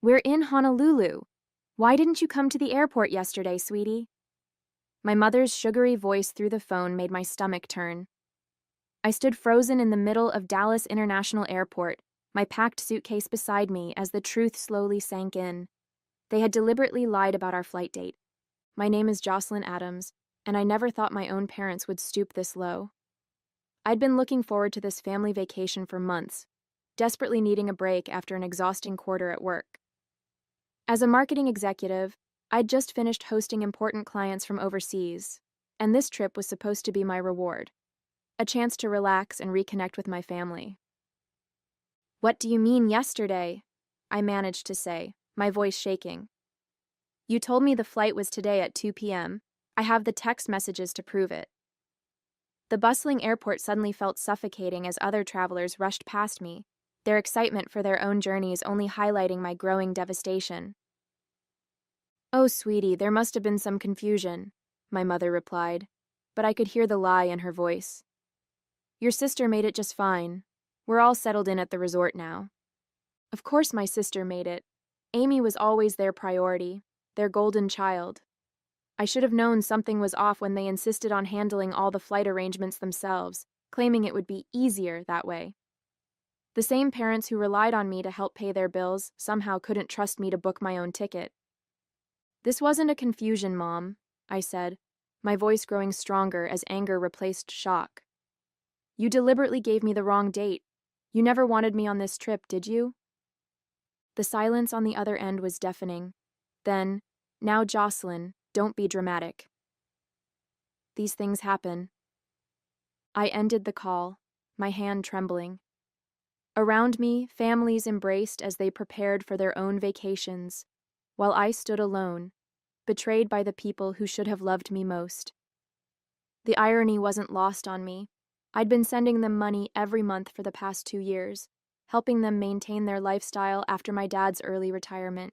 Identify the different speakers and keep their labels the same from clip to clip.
Speaker 1: We're in Honolulu. Why didn't you come to the airport yesterday, sweetie? My mother's sugary voice through the phone made my stomach turn. I stood frozen in the middle of Dallas International Airport, my packed suitcase beside me as the truth slowly sank in. They had deliberately lied about our flight date. My name is Jocelyn Adams, and I never thought my own parents would stoop this low. I'd been looking forward to this family vacation for months, desperately needing a break after an exhausting quarter at work. As a marketing executive, I'd just finished hosting important clients from overseas, and this trip was supposed to be my reward, a chance to relax and reconnect with my family. "What do you mean yesterday?" I managed to say, my voice shaking. "You told me the flight was today at 2 p.m. I have the text messages to prove it." The bustling airport suddenly felt suffocating as other travelers rushed past me, their excitement for their own journeys only highlighting my growing devastation. "Oh, sweetie, there must have been some confusion," my mother replied, but I could hear the lie in her voice. "Your sister made it just fine. We're all settled in at the resort now." Of course my sister made it. Amy was always their priority, their golden child. I should have known something was off when they insisted on handling all the flight arrangements themselves, claiming it would be easier that way. The same parents who relied on me to help pay their bills somehow couldn't trust me to book my own ticket. "This wasn't a confusion, Mom," I said, my voice growing stronger as anger replaced shock. "You deliberately gave me the wrong date. You never wanted me on this trip, did you?" The silence on the other end was deafening. Then, "Now, Jocelyn, don't be dramatic. These things happen." I ended the call, my hand trembling. Around me, families embraced as they prepared for their own vacations, while I stood alone, betrayed by the people who should have loved me most. The irony wasn't lost on me. I'd been sending them money every month for the past 2 years, helping them maintain their lifestyle after my dad's early retirement.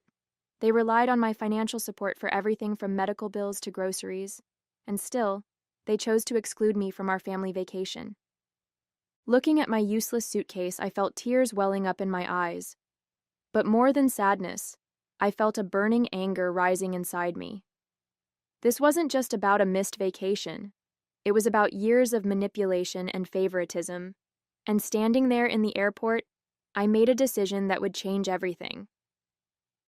Speaker 1: They relied on my financial support for everything from medical bills to groceries, and still, they chose to exclude me from our family vacation. Looking at my useless suitcase, I felt tears welling up in my eyes. But more than sadness, I felt a burning anger rising inside me. This wasn't just about a missed vacation. It was about years of manipulation and favoritism. And standing there in the airport, I made a decision that would change everything.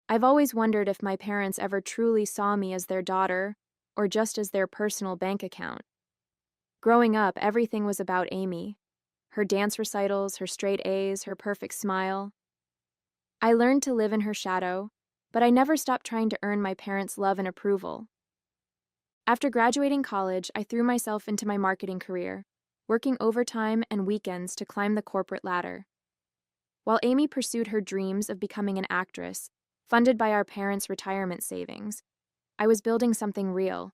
Speaker 1: I've always wondered if my parents ever truly saw me as their daughter, or just as their personal bank account. Growing up, everything was about Amy. Her dance recitals, her straight A's, her perfect smile. I learned to live in her shadow, but I never stopped trying to earn my parents' love and approval. After graduating college, I threw myself into my marketing career, working overtime and weekends to climb the corporate ladder. While Amy pursued her dreams of becoming an actress, funded by our parents' retirement savings, I was building something real.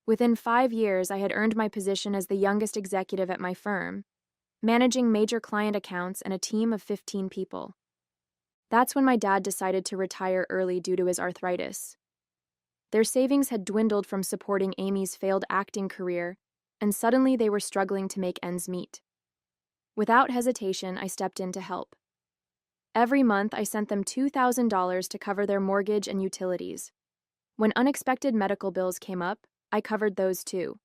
Speaker 1: Within 5 years, I had earned my position as the youngest executive at my firm, managing major client accounts and a team of 15 people. That's when my dad decided to retire early due to his arthritis. Their savings had dwindled from supporting Amy's failed acting career, and suddenly they were struggling to make ends meet. Without hesitation, I stepped in to help. Every month, I sent them $2,000 to cover their mortgage and utilities. When unexpected medical bills came up, I covered those too.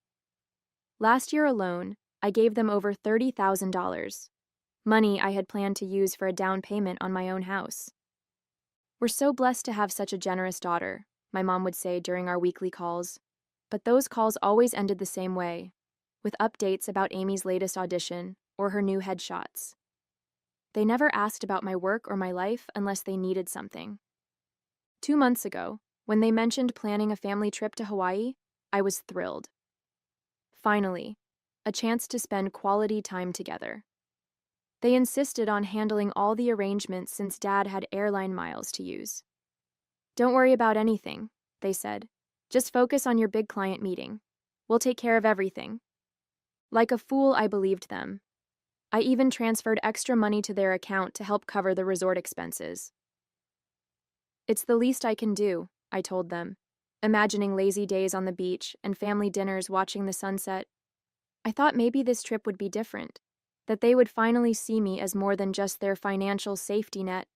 Speaker 1: Last year alone, I gave them over $30,000, money I had planned to use for a down payment on my own house. "We're so blessed to have such a generous daughter," my mom would say during our weekly calls. But those calls always ended the same way, with updates about Amy's latest audition or her new headshots. They never asked about my work or my life unless they needed something. 2 months ago, when they mentioned planning a family trip to Hawaii, I was thrilled. Finally, a chance to spend quality time together. They insisted on handling all the arrangements since Dad had airline miles to use. "Don't worry about anything," they said. "Just focus on your big client meeting. We'll take care of everything." Like a fool, I believed them. I even transferred extra money to their account to help cover the resort expenses. "It's the least I can do," I told them, imagining lazy days on the beach and family dinners watching the sunset. I thought maybe this trip would be different, that they would finally see me as more than just their financial safety net.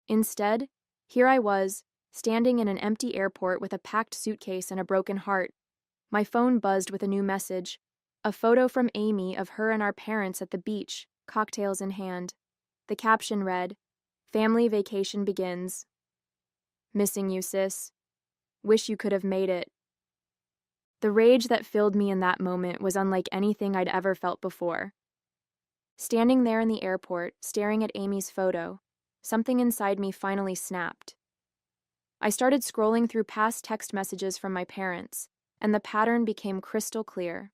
Speaker 1: Instead, Here I was, standing in an empty airport with a packed suitcase and a broken heart. My phone buzzed with a new message, a photo from Amy of her and our parents at the beach, cocktails in hand. The caption read, "Family vacation begins. Missing you, sis. Wish you could have made it." The rage that filled me in that moment was unlike anything I'd ever felt before. Standing there in the airport, staring at Amy's photo, something inside me finally snapped. I started scrolling through past text messages from my parents, and the pattern became crystal clear.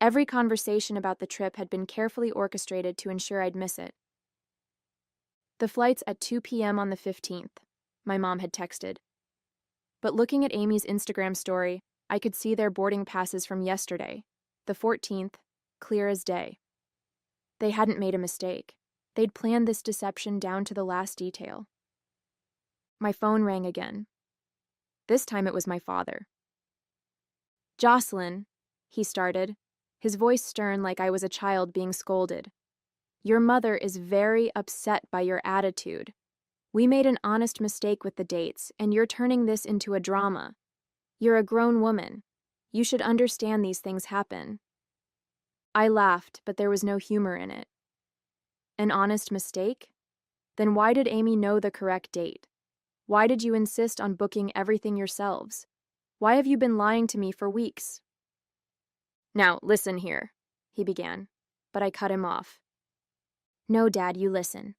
Speaker 1: Every conversation about the trip had been carefully orchestrated to ensure I'd miss it. "The flight's at 2 p.m. on the 15th, my mom had texted. But looking at Amy's Instagram story, I could see their boarding passes from yesterday, the 14th, clear as day. They hadn't made a mistake. They'd planned this deception down to the last detail. My phone rang again. This time it was my father. "Jocelyn," he started, his voice stern like I was a child being scolded. "Your mother is very upset by your attitude. We made an honest mistake with the dates, and you're turning this into a drama. You're a grown woman. You should understand these things happen." I laughed, but there was no humor in it. An honest mistake? Then why did Amy know the correct date? Why did you insist on booking everything yourselves? Why have you been lying to me for weeks? "Now, listen here," he began, but I cut him off. "No, Dad, you listen.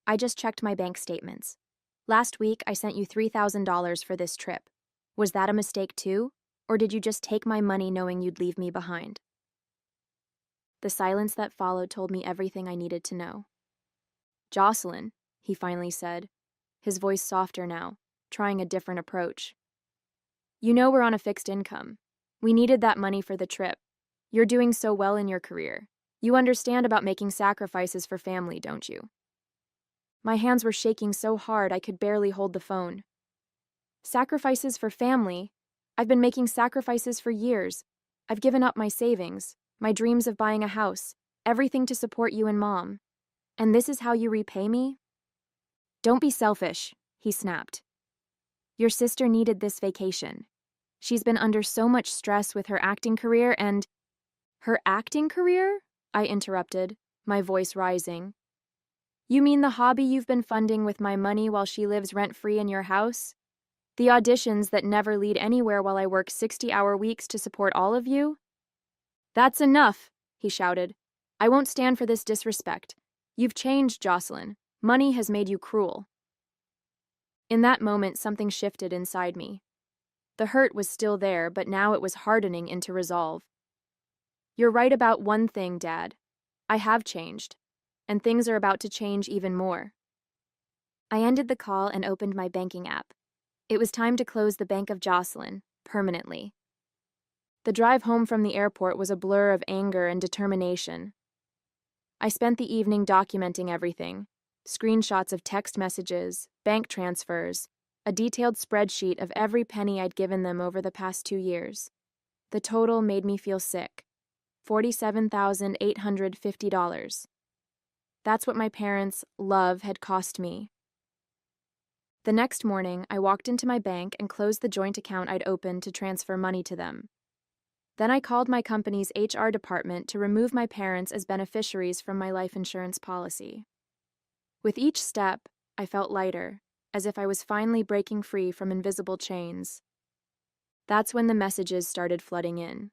Speaker 1: I just checked my bank statements. Last week, I sent you $3,000 for this trip. Was that a mistake too? Or did you just take my money knowing you'd leave me behind?" The silence that followed told me everything I needed to know. "Jocelyn," he finally said, his voice softer now, trying a different approach. "You know we're on a fixed income. We needed that money for the trip. You're doing so well in your career. You understand about making sacrifices for family, don't you?" My hands were shaking so hard I could barely hold the phone. "Sacrifices for family? I've been making sacrifices for years. I've given up my savings, my dreams of buying a house, everything to support you and Mom. And this is how you repay me?" "Don't be selfish," he snapped. "Your sister needed this vacation. She's been under so much stress with her acting career and—" "Her acting career?" I interrupted, my voice rising. "You mean the hobby you've been funding with my money while she lives rent-free in your house? The auditions that never lead anywhere while I work 60-hour weeks to support all of you?" "That's enough," he shouted. "I won't stand for this disrespect. You've changed, Jocelyn. Money has made you cruel." In that moment, something shifted inside me. The hurt was still there, but now it was hardening into resolve. "You're right about one thing, Dad. I have changed, and things are about to change even more." I ended the call and opened my banking app. It was time to close the Bank of Jocelyn, permanently. The drive home from the airport was a blur of anger and determination. I spent the evening documenting everything: screenshots of text messages, bank transfers, a detailed spreadsheet of every penny I'd given them over the past 2 years. The total made me feel sick. $47,850. That's what my parents' love had cost me. The next morning, I walked into my bank and closed the joint account I'd opened to transfer money to them. Then I called my company's HR department to remove my parents as beneficiaries from my life insurance policy. With each step, I felt lighter, as if I was finally breaking free from invisible chains. That's when the messages started flooding in.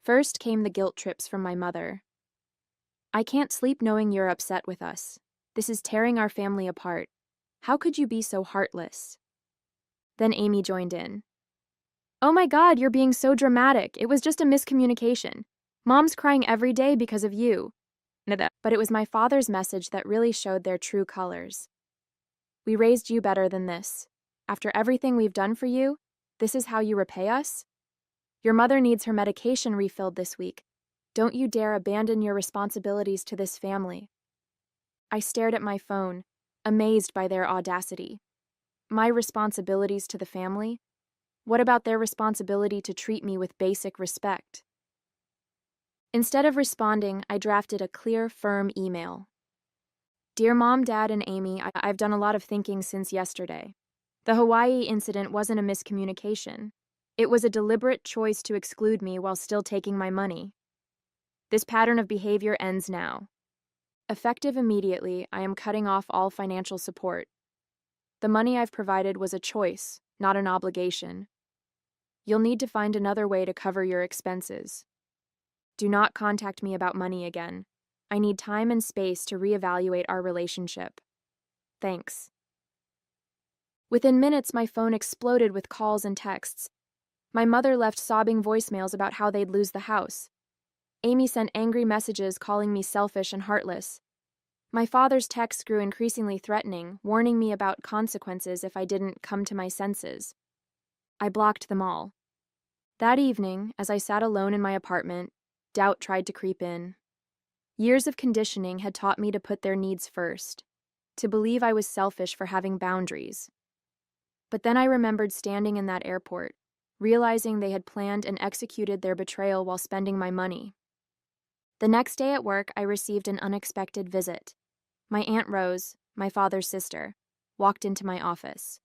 Speaker 1: First came the guilt trips from my mother. "I can't sleep knowing you're upset with us. This is tearing our family apart. How could you be so heartless?" Then Amy joined in. "Oh my God, you're being so dramatic. It was just a miscommunication. Mom's crying every day because of you." But it was my father's message that really showed their true colors. "We raised you better than this. After everything we've done for you, this is how you repay us? Your mother needs her medication refilled this week. Don't you dare abandon your responsibilities to this family." I stared at my phone, amazed by their audacity. My responsibilities to the family? What about their responsibility to treat me with basic respect? Instead of responding, I drafted a clear, firm email. Dear Mom, Dad, and Amy, I've done a lot of thinking since yesterday. The Hawaii incident wasn't a miscommunication. It was a deliberate choice to exclude me while still taking my money. This pattern of behavior ends now. Effective immediately, I am cutting off all financial support. The money I've provided was a choice, not an obligation. You'll need to find another way to cover your expenses. Do not contact me about money again. I need time and space to reevaluate our relationship. Thanks. Within minutes, my phone exploded with calls and texts. My mother left sobbing voicemails about how they'd lose the house. Amy sent angry messages calling me selfish and heartless. My father's texts grew increasingly threatening, warning me about consequences if I didn't come to my senses. I blocked them all. That evening, as I sat alone in my apartment, doubt tried to creep in. Years of conditioning had taught me to put their needs first, to believe I was selfish for having boundaries. But then I remembered standing in that airport, realizing they had planned and executed their betrayal while spending my money. The next day at work, I received an unexpected visit. My Aunt Rose, my father's sister, walked into my office.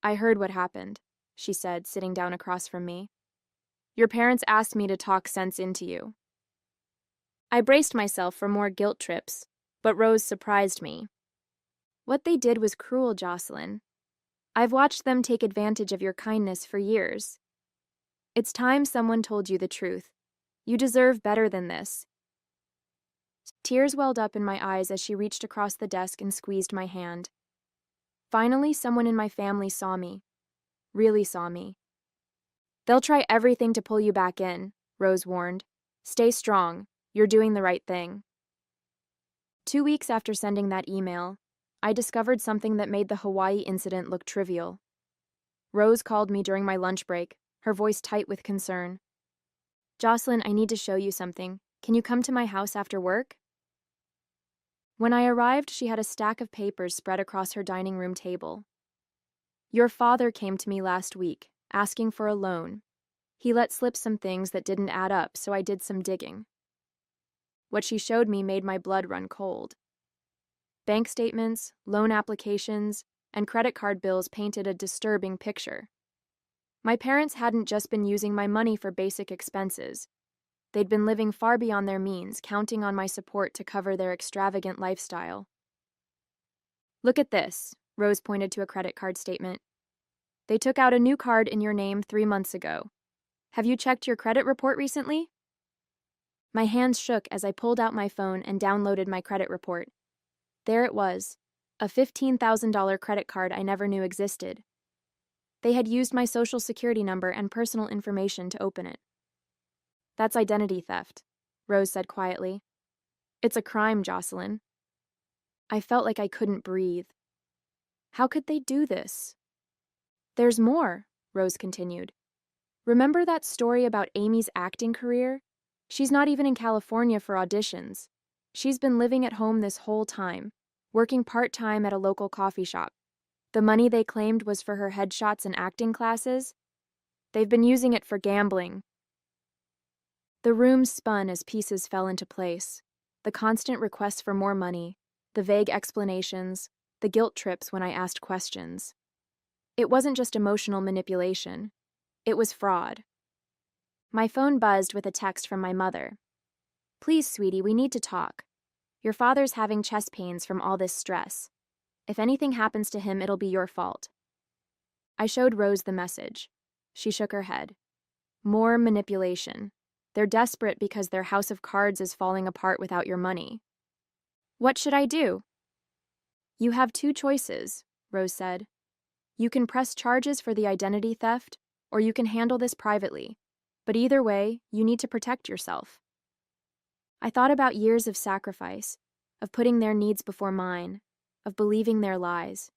Speaker 1: I heard what happened, she said, sitting down across from me. Your parents asked me to talk sense into you. I braced myself for more guilt trips, but Rose surprised me. What they did was cruel, Jocelyn. I've watched them take advantage of your kindness for years. It's time someone told you the truth. You deserve better than this. Tears welled up in my eyes as she reached across the desk and squeezed my hand. Finally, someone in my family saw me. Really saw me. They'll try everything to pull you back in, Rose warned. Stay strong. You're doing the right thing. 2 weeks after sending that email, I discovered something that made the Hawaii incident look trivial. Rose called me during my lunch break, her voice tight with concern. Jocelyn, I need to show you something. Can you come to my house after work? When I arrived, she had a stack of papers spread across her dining room table. Your father came to me last week, asking for a loan. He let slip some things that didn't add up, so I did some digging. What she showed me made my blood run cold. Bank statements, loan applications, and credit card bills painted a disturbing picture. My parents hadn't just been using my money for basic expenses. They'd been living far beyond their means, counting on my support to cover their extravagant lifestyle. Look at this, Rose pointed to a credit card statement. They took out a new card in your name 3 months ago. Have you checked your credit report recently? My hands shook as I pulled out my phone and downloaded my credit report. There it was, a $15,000 credit card I never knew existed. They had used my social security number and personal information to open it. That's identity theft, Rose said quietly. It's a crime, Jocelyn. I felt like I couldn't breathe. How could they do this? There's more, Rose continued. Remember that story about Amy's acting career? She's not even in California for auditions. She's been living at home this whole time, working part-time at a local coffee shop. The money they claimed was for her headshots and acting classes. They've been using it for gambling. The room spun as pieces fell into place. The constant requests for more money, the vague explanations, the guilt trips when I asked questions. It wasn't just emotional manipulation. It was fraud. My phone buzzed with a text from my mother. Please, sweetie, we need to talk. Your father's having chest pains from all this stress. If anything happens to him, it'll be your fault. I showed Rose the message. She shook her head. More manipulation. They're desperate because their house of cards is falling apart without your money. What should I do? You have 2 choices, Rose said. You can press charges for the identity theft, or you can handle this privately. But either way, you need to protect yourself. I thought about years of sacrifice, of putting their needs before mine, of believing their lies.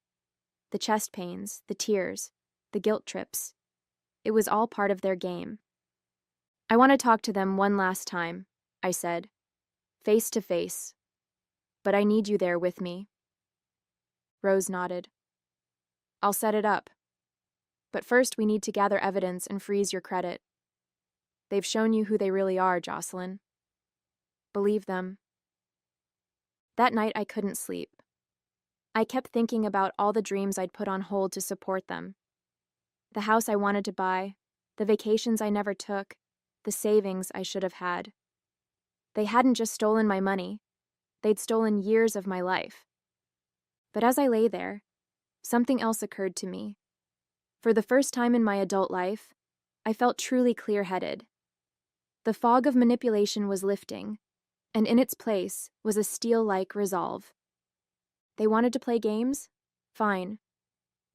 Speaker 1: The chest pains, the tears, the guilt trips. It was all part of their game. I want to talk to them one last time, I said, face to face. But I need you there with me. Rose nodded. I'll set it up. But first we need to gather evidence and freeze your credit. They've shown you who they really are, Jocelyn. Believe them. That night I couldn't sleep. I kept thinking about all the dreams I'd put on hold to support them. The house I wanted to buy, the vacations I never took, the savings I should have had. They hadn't just stolen my money, they'd stolen years of my life. But as I lay there, something else occurred to me. For the first time in my adult life, I felt truly clear-headed. The fog of manipulation was lifting, and in its place was a steel-like resolve. They wanted to play games? Fine.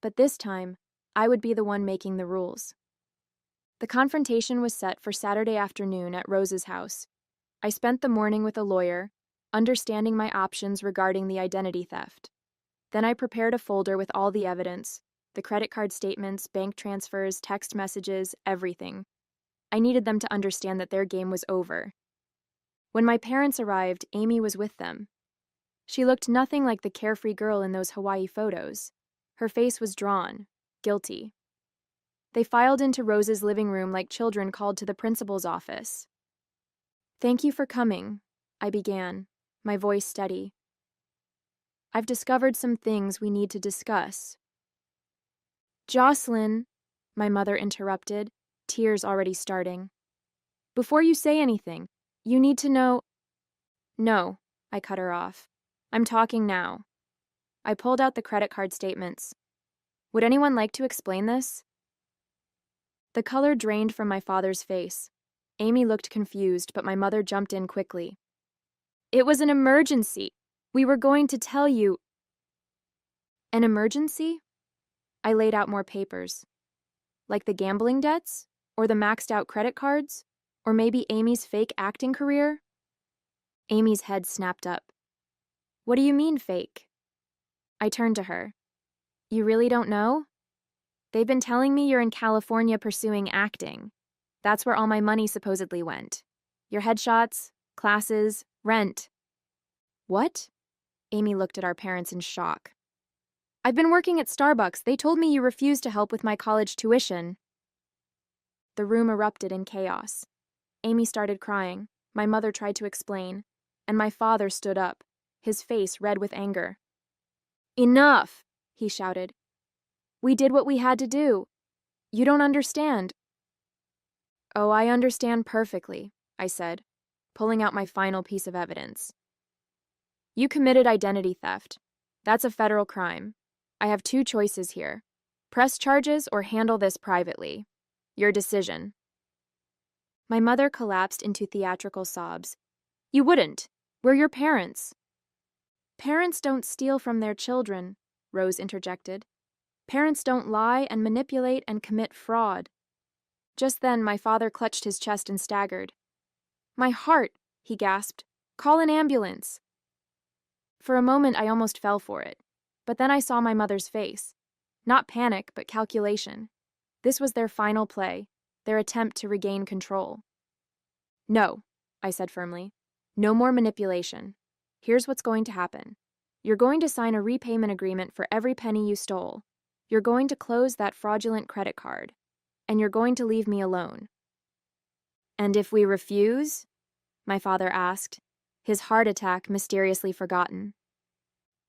Speaker 1: But this time, I would be the one making the rules. The confrontation was set for Saturday afternoon at Rose's house. I spent the morning with a lawyer, understanding my options regarding the identity theft. Then I prepared a folder with all the evidence, the credit card statements, bank transfers, text messages, everything. I needed them to understand that their game was over. When my parents arrived, Amy was with them. She looked nothing like the carefree girl in those Hawaii photos. Her face was drawn, guilty. They filed into Rose's living room like children called to the principal's office. "Thank you for coming," I began, my voice steady. "I've discovered some things we need to discuss." "Jocelyn," my mother interrupted, tears already starting. "Before you say anything, you need to know—" "No," I cut her off. "I'm talking now." I pulled out the credit card statements. "Would anyone like to explain this?" The color drained from my father's face. Amy looked confused, but my mother jumped in quickly. "It was an emergency. We were going to tell you—" "An emergency?" I laid out more papers. Like the gambling debts? Or the maxed out credit cards? Or maybe Amy's fake acting career? Amy's head snapped up. "What do you mean, fake?" I turned to her. "You really don't know? They've been telling me you're in California pursuing acting. That's where all my money supposedly went. Your headshots, classes, rent." "What?" Amy looked at our parents in shock. "I've been working at Starbucks. They told me you refused to help with my college tuition." The room erupted in chaos. Amy started crying. My mother tried to explain, and my father stood up, his face red with anger. "Enough!" he shouted. "We did what we had to do. You don't understand." "Oh, I understand perfectly," I said, pulling out my final piece of evidence. "You committed identity theft. That's a federal crime. I have two choices here. Press charges or handle this privately. Your decision." My mother collapsed into theatrical sobs. "You wouldn't. We're your parents." "Parents don't steal from their children," Rose interjected. "Parents don't lie and manipulate and commit fraud." Just then, my father clutched his chest and staggered. "My heart," he gasped. "Call an ambulance." For a moment, I almost fell for it. But then I saw my mother's face. Not panic, but calculation. This was their final play, their attempt to regain control. "No," I said firmly. "No more manipulation. Here's what's going to happen. You're going to sign a repayment agreement for every penny you stole. You're going to close that fraudulent credit card. And you're going to leave me alone." "And if we refuse?" my father asked, his heart attack mysteriously forgotten.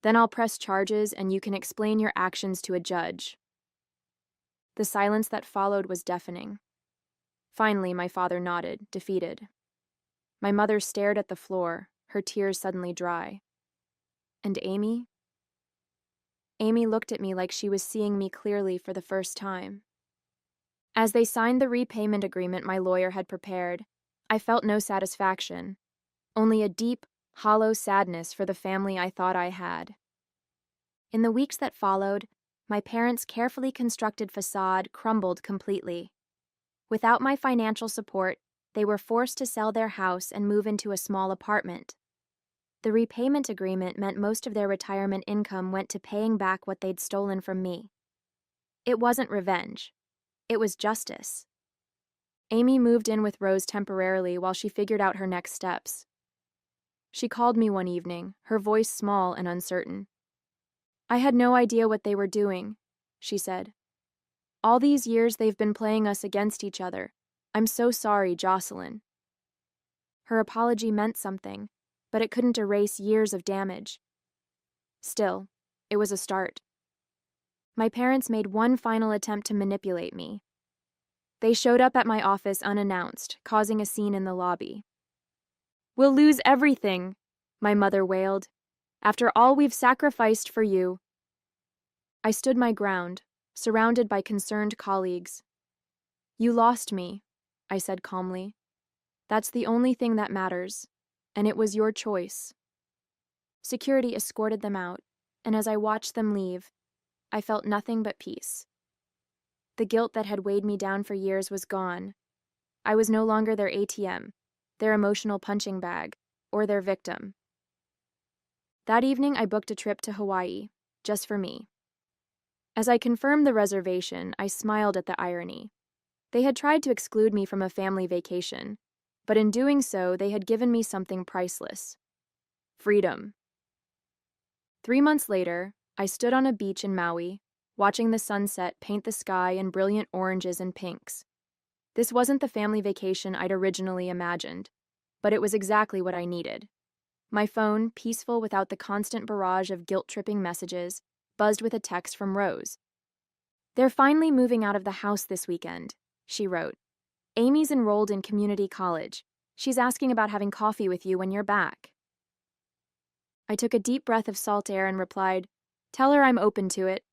Speaker 1: "Then I'll press charges and you can explain your actions to a judge." The silence that followed was deafening. Finally, my father nodded, defeated. My mother stared at the floor, her tears suddenly dry. "And Amy?" Amy looked at me like she was seeing me clearly for the first time. As they signed the repayment agreement my lawyer had prepared, I felt no satisfaction, only a deep, hollow sadness for the family I thought I had. In the weeks that followed, my parents' carefully constructed facade crumbled completely. Without my financial support, they were forced to sell their house and move into a small apartment. The repayment agreement meant most of their retirement income went to paying back what they'd stolen from me. It wasn't revenge. It was justice. Amy moved in with Rose temporarily while she figured out her next steps. She called me one evening, her voice small and uncertain. "I had no idea what they were doing," she said. "All these years they've been playing us against each other. I'm so sorry, Jocelyn." Her apology meant something, but it couldn't erase years of damage. Still, it was a start. My parents made one final attempt to manipulate me. They showed up at my office unannounced, causing a scene in the lobby. "We'll lose everything," my mother wailed. "After all we've sacrificed for you." I stood my ground, surrounded by concerned colleagues. "You lost me," I said calmly. "That's the only thing that matters, and it was your choice." Security escorted them out, and as I watched them leave, I felt nothing but peace. The guilt that had weighed me down for years was gone. I was no longer their ATM, their emotional punching bag, or their victim. That evening, I booked a trip to Hawaii, just for me. As I confirmed the reservation, I smiled at the irony. They had tried to exclude me from a family vacation, but in doing so, they had given me something priceless: freedom. 3 months later, I stood on a beach in Maui, watching the sunset paint the sky in brilliant oranges and pinks. This wasn't the family vacation I'd originally imagined, but it was exactly what I needed. My phone, peaceful without the constant barrage of guilt-tripping messages, buzzed with a text from Rose. "They're finally moving out of the house this weekend," she wrote. "Amy's enrolled in community college. She's asking about having coffee with you when you're back." I took a deep breath of salt air and replied, "Tell her I'm open to it."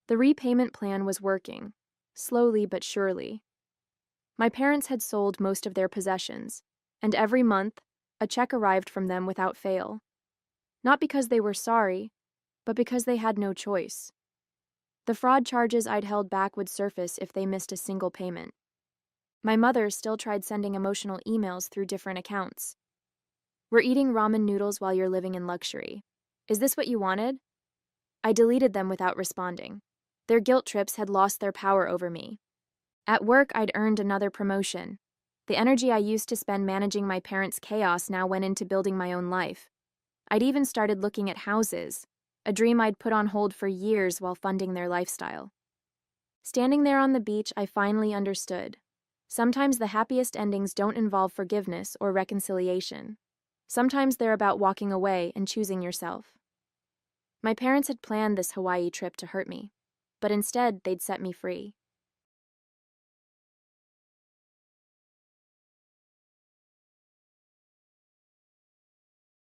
Speaker 1: The repayment plan was working, slowly but surely. My parents had sold most of their possessions, and every month, a check arrived from them without fail. Not because they were sorry, but because they had no choice. The fraud charges I'd held back would surface if they missed a single payment. My mother still tried sending emotional emails through different accounts. "We're eating ramen noodles while you're living in luxury. Is this what you wanted?" I deleted them without responding. Their guilt trips had lost their power over me. At work, I'd earned another promotion. The energy I used to spend managing my parents' chaos now went into building my own life. I'd even started looking at houses, a dream I'd put on hold for years while funding their lifestyle. Standing there on the beach, I finally understood. Sometimes the happiest endings don't involve forgiveness or reconciliation. Sometimes they're about walking away and choosing yourself. My parents had planned this Hawaii trip to hurt me, but instead they'd set me free.